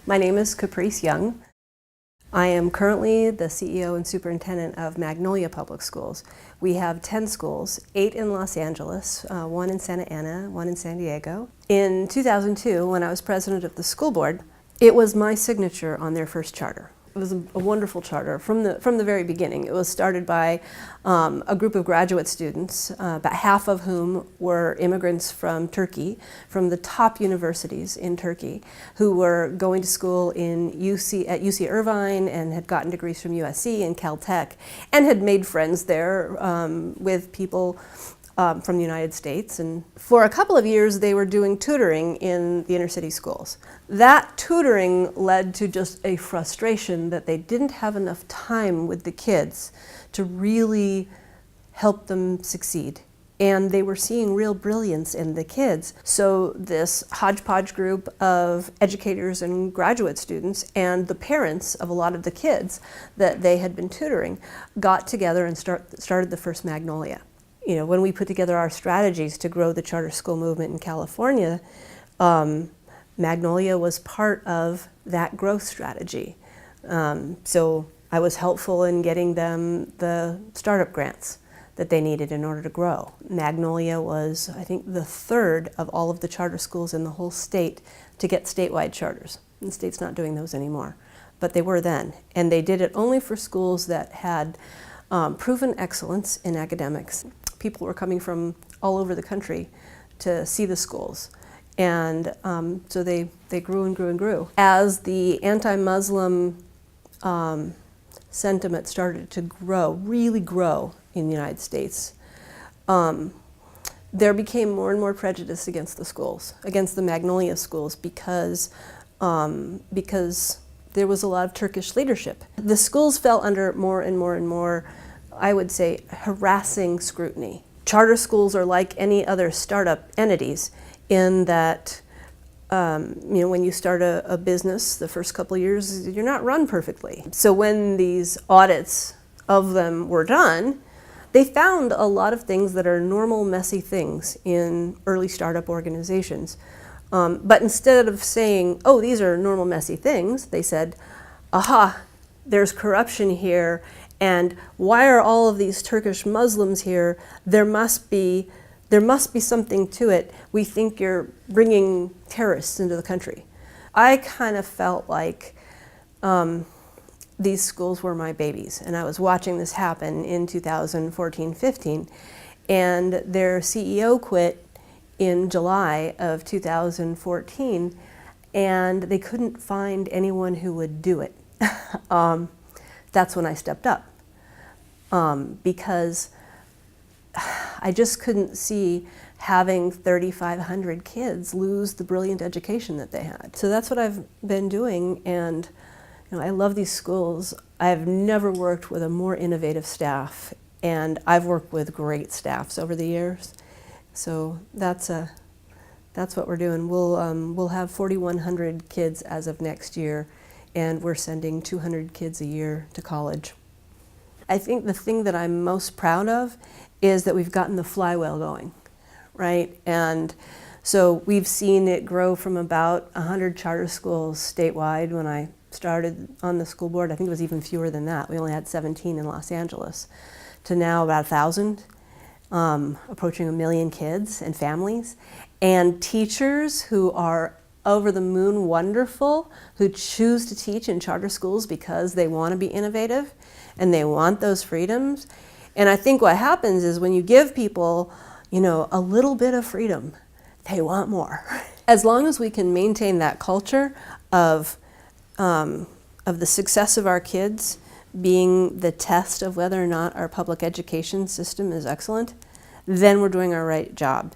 My name is Caprice Young. I am currently the CEO and superintendent of Magnolia Public Schools. We have 10 schools, 8 in Los Angeles, 1 in Santa Ana, 1 in San Diego. In 2002, when I was president of the school board, it was my signature on their first charter. It was a wonderful charter from the very beginning. It was started by a group of graduate students, about half of whom were immigrants from Turkey, from the top universities in Turkey, who were going to school at UC Irvine and had gotten degrees from USC and Caltech, and had made friends there with people from the United States. And for a couple of years they were doing tutoring in the inner city schools. That tutoring led to just a frustration that they didn't have enough time with the kids to really help them succeed. And they were seeing real brilliance in the kids. So this hodgepodge group of educators and graduate students and the parents of a lot of the kids that they had been tutoring got together and started the first Magnolia. You know, when we put together our strategies to grow the charter school movement in California, Magnolia was part of that growth strategy. So I was helpful in getting them the startup grants that they needed in order to grow. Magnolia was, I think, the third of all of the charter schools in the whole state to get statewide charters. And the state's not doing those anymore, but they were then. And they did it only for schools that had proven excellence in academics. People were coming from all over the country to see the schools. And so they grew and grew and grew. As the anti-Muslim sentiment started to grow, really grow in the United States, there became more and more prejudice against the schools, against the Magnolia schools, because there was a lot of Turkish leadership. The schools fell under more and more and more, I would say, harassing scrutiny. Charter schools are like any other startup entities in that, when you start a business, the first couple of years, you're not run perfectly. So when these audits of them were done, they found a lot of things that are normal, messy things in early startup organizations. But instead of saying, oh, these are normal, messy things, they said, aha, there's corruption here. And why are all of these Turkish Muslims here? There must be something to it. We think you're bringing terrorists into the country. I kind of felt like these schools were my babies, and I was watching this happen in 2014-15, and their CEO quit in July of 2014, and they couldn't find anyone who would do it. That's when I stepped up. Because I just couldn't see having 3,500 kids lose the brilliant education that they had. So that's what I've been doing, and I love these schools. I've never worked with a more innovative staff, and I've worked with great staffs over the years. So that's what we're doing. We'll have 4,100 kids as of next year, and we're sending 200 kids a year to college. I think the thing that I'm most proud of is that we've gotten the flywheel going, right? And so we've seen it grow from about 100 charter schools statewide when I started on the school board. I think it was even fewer than that. We only had 17 in Los Angeles, to now about 1,000, approaching 1 million kids and families, and teachers who are over the moon wonderful, who choose to teach in charter schools because they want to be innovative and they want those freedoms. And I think what happens is when you give people, a little bit of freedom, they want more. As long as we can maintain that culture of the success of our kids being the test of whether or not our public education system is excellent, then we're doing our right job.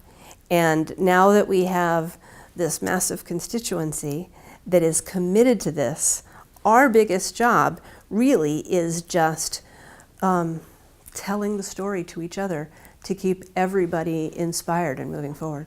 And now that we have this massive constituency that is committed to this, our biggest job really is just telling the story to each other to keep everybody inspired and moving forward.